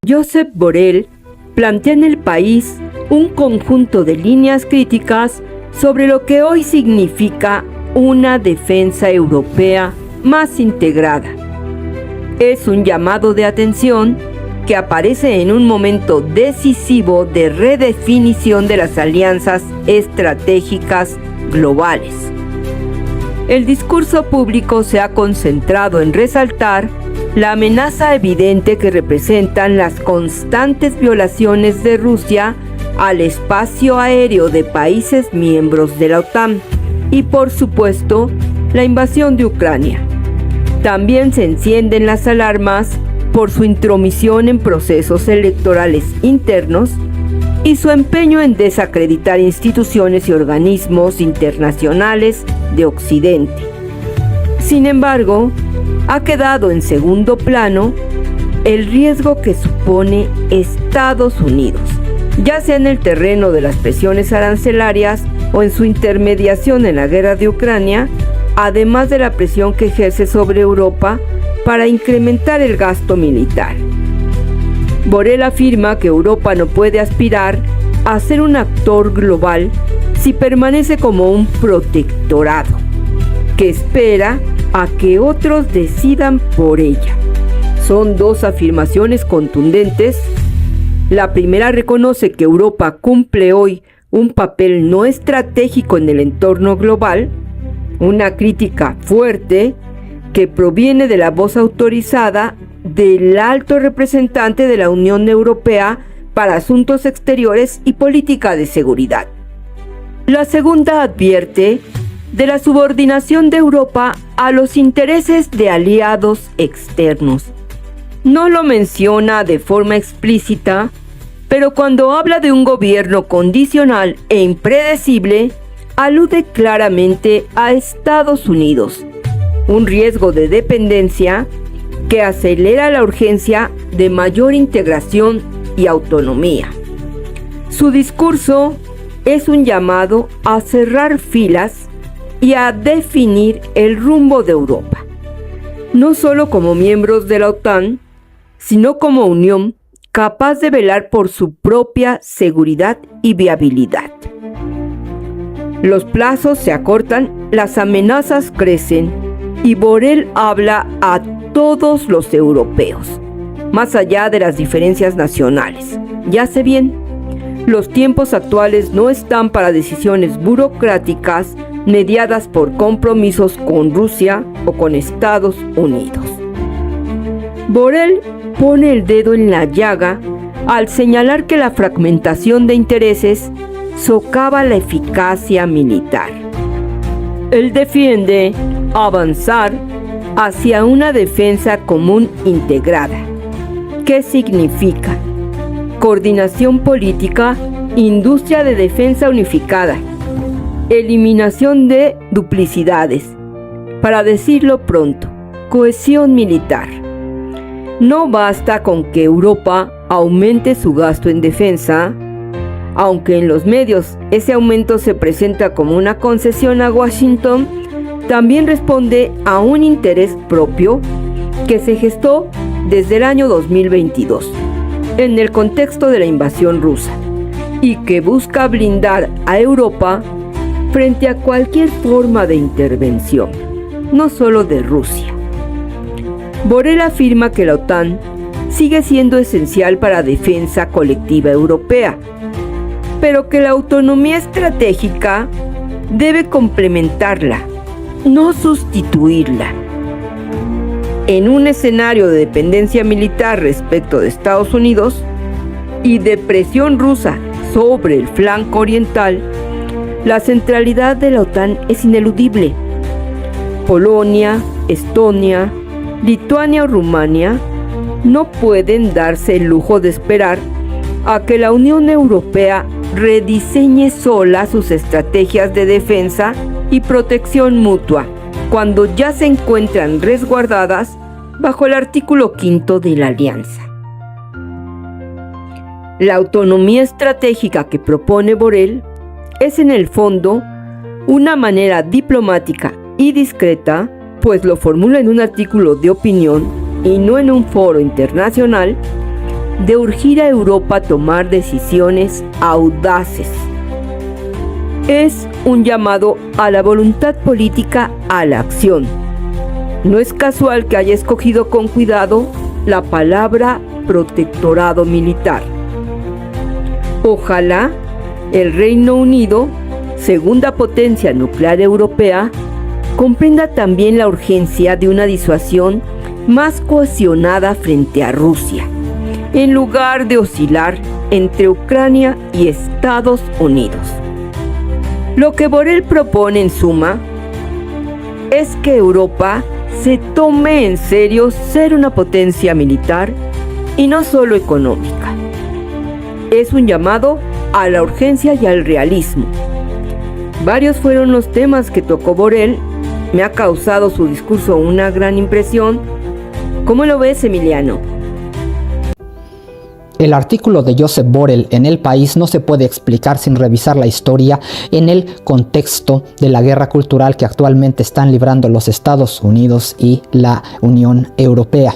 Josep Borrell plantea en El País un conjunto de líneas críticas sobre lo que hoy significa una defensa europea más integrada. Es un llamado de atención que aparece en un momento decisivo de redefinición de las alianzas estratégicas globales. El discurso público se ha concentrado en resaltar la amenaza evidente que representan las constantes violaciones de Rusia al espacio aéreo de países miembros de la OTAN y, por supuesto, la invasión de Ucrania. También se encienden las alarmas por su intromisión en procesos electorales internos y su empeño en desacreditar instituciones y organismos internacionales de Occidente. Sin embargo, ha quedado en segundo plano el riesgo que supone Estados Unidos, ya sea en el terreno de las presiones arancelarias o en su intermediación en la guerra de Ucrania, además de la presión que ejerce sobre Europa para incrementar el gasto militar. Borrell afirma que Europa no puede aspirar a ser un actor global si permanece como un protectorado, que espera a que otros decidan por ella. Son dos afirmaciones contundentes. La primera reconoce que Europa cumple hoy un papel no estratégico en el entorno global, una crítica fuerte que proviene de la voz autorizada del alto representante de la Unión Europea para Asuntos Exteriores y Política de Seguridad. La segunda advierte de la subordinación de Europa a los intereses de aliados externos. No lo menciona de forma explícita, pero cuando habla de un gobierno condicional e impredecible, alude claramente a Estados Unidos, un riesgo de dependencia que acelera la urgencia de mayor integración y autonomía. Su discurso es un llamado a cerrar filas y a definir el rumbo de Europa, no solo como miembros de la OTAN, sino como unión capaz de velar por su propia seguridad y viabilidad. Los plazos se acortan, las amenazas crecen y Borrell habla a todos los europeos, más allá de las diferencias nacionales. Ya sé bien, los tiempos actuales no están para decisiones burocráticas mediadas por compromisos con Rusia o con Estados Unidos. Borrell pone el dedo en la llaga al señalar que la fragmentación de intereses socava la eficacia militar. Él defiende avanzar hacia una defensa común integrada. ¿Qué significa? Coordinación política, industria de defensa unificada, eliminación de duplicidades. Para decirlo pronto, cohesión militar. No basta con que Europa aumente su gasto en defensa, aunque en los medios ese aumento se presenta como una concesión a Washington, también responde a un interés propio que se gestó desde el año 2022, en el contexto de la invasión rusa, y que busca blindar a Europa frente a cualquier forma de intervención, no solo de Rusia. Borrell afirma que la OTAN sigue siendo esencial para la defensa colectiva europea, pero que la autonomía estratégica debe complementarla, no sustituirla. En un escenario de dependencia militar respecto de Estados Unidos y de presión rusa sobre el flanco oriental, la centralidad de la OTAN es ineludible. Polonia, Estonia, Lituania o Rumania no pueden darse el lujo de esperar a que la Unión Europea rediseñe sola sus estrategias de defensa y protección mutua, cuando ya se encuentran resguardadas bajo el artículo 5 de la Alianza. La autonomía estratégica que propone Borrell es en el fondo una manera diplomática y discreta, pues lo formula en un artículo de opinión y no en un foro internacional, de urgir a Europa a tomar decisiones audaces. Es un llamado a la voluntad política a la acción. No es casual que haya escogido con cuidado la palabra protectorado militar. Ojalá el Reino Unido, segunda potencia nuclear europea, comprenda también la urgencia de una disuasión más cohesionada frente a Rusia, en lugar de oscilar entre Ucrania y Estados Unidos. Lo que Borrell propone en suma es que Europa se tome en serio ser una potencia militar y no solo económica. Es un llamado a la urgencia y al realismo. Varios fueron los temas que tocó Borrell. Me ha causado su discurso una gran impresión. ¿Cómo lo ves, Emiliano? El artículo de Josep Borrell en El País no se puede explicar sin revisar la historia en el contexto de la guerra cultural que actualmente están librando los Estados Unidos y la Unión Europea.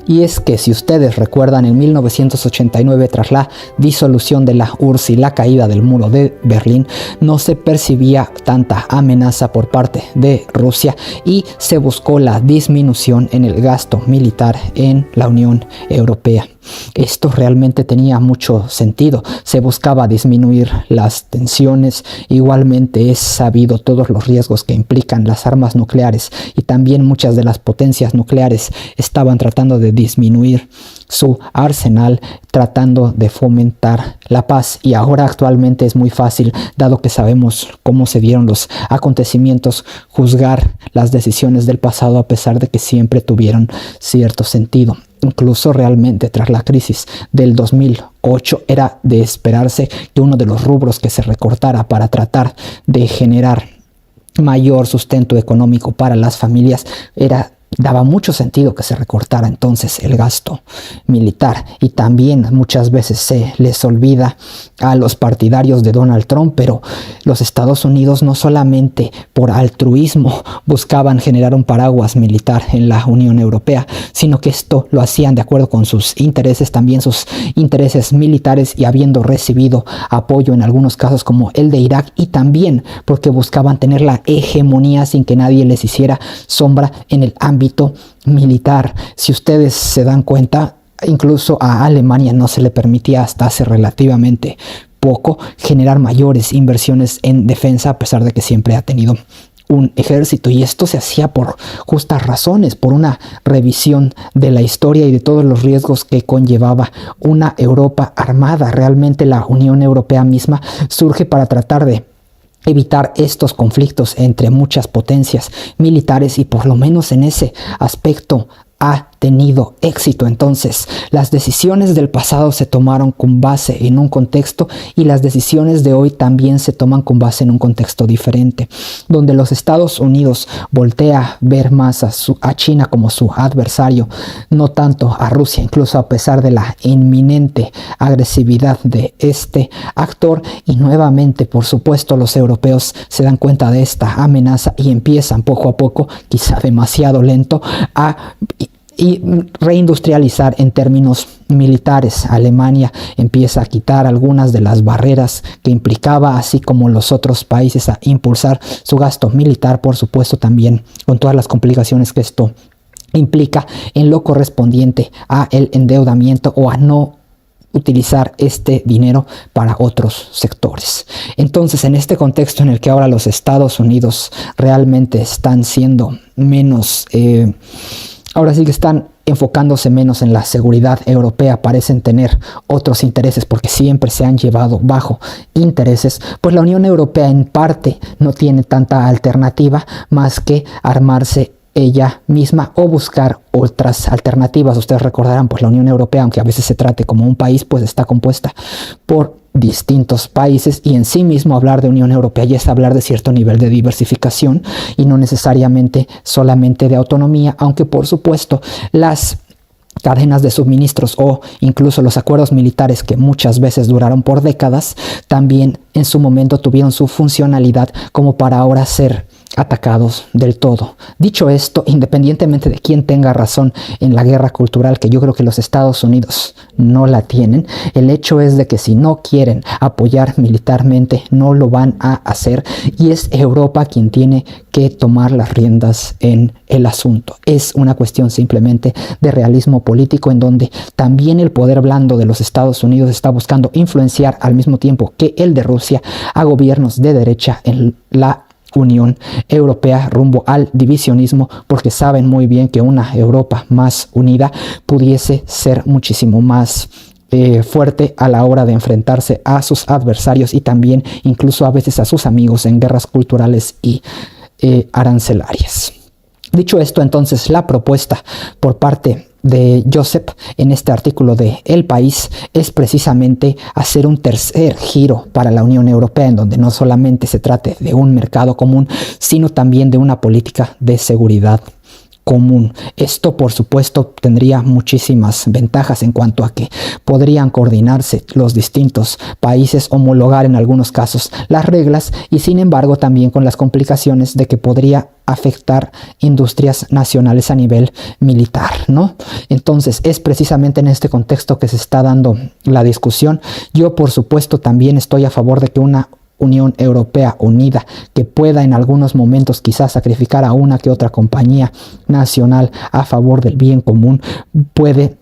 Y es que si ustedes recuerdan, en 1989, tras la disolución de la URSS y la caída del muro de Berlín, no se percibía tanta amenaza por parte de Rusia y se buscó la disminución en el gasto militar en la Unión Europea. Esto realmente tenía mucho sentido. Se buscaba disminuir las tensiones. Igualmente es sabido todos los riesgos que implican las armas nucleares, y también muchas de las potencias nucleares estaban tratando de disminuir su arsenal, tratando de fomentar la paz. Y ahora actualmente es muy fácil, dado que sabemos cómo se dieron los acontecimientos, juzgar las decisiones del pasado a pesar de que siempre tuvieron cierto sentido. Incluso realmente tras la crisis del 2008 era de esperarse que uno de los rubros que se recortara para tratar de generar mayor sustento económico para las familias daba mucho sentido que se recortara entonces el gasto militar. Y también muchas veces se les olvida a los partidarios de Donald Trump, pero los Estados Unidos no solamente por altruismo buscaban generar un paraguas militar en la Unión Europea, sino que esto lo hacían de acuerdo con sus intereses, también sus intereses militares, y habiendo recibido apoyo en algunos casos como el de Irak, y también porque buscaban tener la hegemonía sin que nadie les hiciera sombra en el ámbito militar. Si ustedes se dan cuenta, incluso a Alemania no se le permitía hasta hace relativamente poco generar mayores inversiones en defensa, a pesar de que siempre ha tenido un ejército, y esto se hacía por justas razones, por una revisión de la historia y de todos los riesgos que conllevaba una Europa armada. Realmente la Unión Europea misma surge para tratar de evitar estos conflictos entre muchas potencias militares, y por lo menos en ese aspecto ha tenido éxito. Entonces, las decisiones del pasado se tomaron con base en un contexto, y las decisiones de hoy también se toman con base en un contexto diferente, donde los Estados Unidos voltea a ver más a China como su adversario, no tanto a Rusia, incluso a pesar de la inminente agresividad de este actor. Y nuevamente, por supuesto, los europeos se dan cuenta de esta amenaza y empiezan poco a poco, quizá demasiado lento, a reindustrializar en términos militares. Alemania empieza a quitar algunas de las barreras que implicaba, así como los otros países a impulsar su gasto militar, por supuesto también con todas las complicaciones que esto implica en lo correspondiente a el endeudamiento o a no utilizar este dinero para otros sectores. Entonces, en este contexto en el que ahora los Estados Unidos realmente están siendo menos ahora sí que están enfocándose menos en la seguridad europea, parecen tener otros intereses porque siempre se han llevado bajo intereses, pues la Unión Europea en parte no tiene tanta alternativa más que armarse ella misma o buscar otras alternativas. Ustedes recordarán, pues la Unión Europea, aunque a veces se trate como un país, pues está compuesta por distintos países, y en sí mismo hablar de Unión Europea ya es hablar de cierto nivel de diversificación y no necesariamente solamente de autonomía, aunque por supuesto las cadenas de suministros o incluso los acuerdos militares, que muchas veces duraron por décadas, también en su momento tuvieron su funcionalidad como para ahora ser atacados del todo. Dicho esto, independientemente de quién tenga razón en la guerra cultural, que yo creo que los Estados Unidos no la tienen, el hecho es de que si no quieren apoyar militarmente, no lo van a hacer, y es Europa quien tiene que tomar las riendas en el asunto. Es una cuestión simplemente de realismo político, en donde también el poder blando de los Estados Unidos está buscando influenciar al mismo tiempo que el de Rusia a gobiernos de derecha en la Unión Europea rumbo al divisionismo, porque saben muy bien que una Europa más unida pudiese ser muchísimo más fuerte a la hora de enfrentarse a sus adversarios y también incluso a veces a sus amigos en guerras culturales y arancelarias. Dicho esto, entonces, la propuesta por parte de Josep en este artículo de El País es precisamente hacer un tercer giro para la Unión Europea, en donde no solamente se trate de un mercado común, sino también de una política de seguridad común. Esto, por supuesto, tendría muchísimas ventajas en cuanto a que podrían coordinarse los distintos países, homologar en algunos casos las reglas, y sin embargo también con las complicaciones de que podría afectar industrias nacionales a nivel militar, ¿no? Entonces es precisamente en este contexto que se está dando la discusión. Yo, por supuesto, también estoy a favor de que una Unión Europea unida, que pueda en algunos momentos quizás sacrificar a una que otra compañía nacional a favor del bien común, puede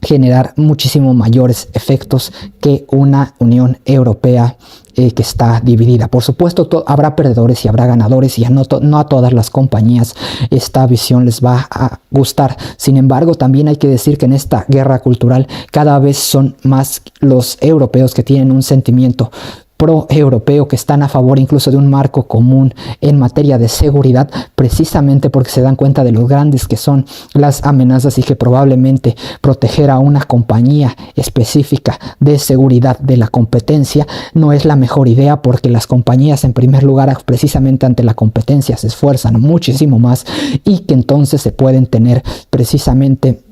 generar muchísimo mayores efectos que una Unión Europea que está dividida. Por supuesto, habrá perdedores y habrá ganadores, y no a todas las compañías esta visión les va a gustar. Sin embargo, también hay que decir que en esta guerra cultural cada vez son más los europeos que tienen un sentimiento pro-europeo, que están a favor incluso de un marco común en materia de seguridad, precisamente porque se dan cuenta de lo grandes que son las amenazas, y que probablemente proteger a una compañía específica de seguridad de la competencia no es la mejor idea, porque las compañías, en primer lugar, precisamente ante la competencia se esfuerzan muchísimo más, y que entonces se pueden tener precisamente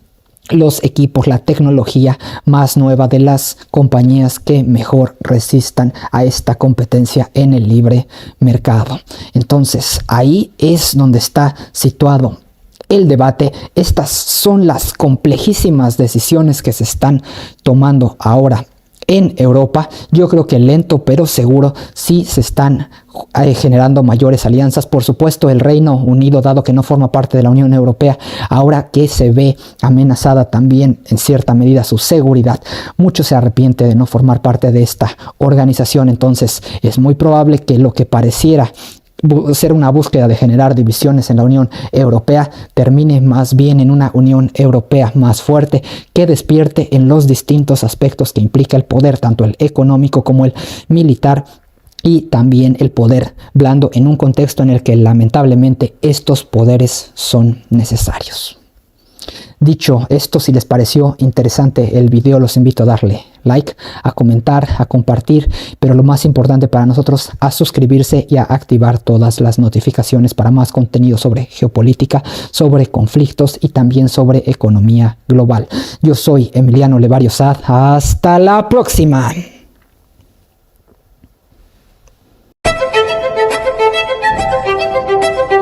los equipos, la tecnología más nueva de las compañías que mejor resistan a esta competencia en el libre mercado. Entonces, ahí es donde está situado el debate. Estas son las complejísimas decisiones que se están tomando ahora en Europa. Yo creo que lento pero seguro sí se están generando mayores alianzas. Por supuesto, el Reino Unido, dado que no forma parte de la Unión Europea, ahora que se ve amenazada también en cierta medida su seguridad, mucho se arrepiente de no formar parte de esta organización. Entonces es muy probable que lo que pareciera ser una búsqueda de generar divisiones en la Unión Europea termine más bien en una Unión Europea más fuerte, que despierte en los distintos aspectos que implica el poder, tanto el económico como el militar, y también el poder blando, en un contexto en el que lamentablemente estos poderes son necesarios. Dicho esto, si les pareció interesante el video, los invito a darle like, a comentar, a compartir, pero lo más importante para nosotros, a suscribirse y a activar todas las notificaciones para más contenido sobre geopolítica, sobre conflictos y también sobre economía global. Yo soy Emiliano Levario Sad. Hasta la próxima.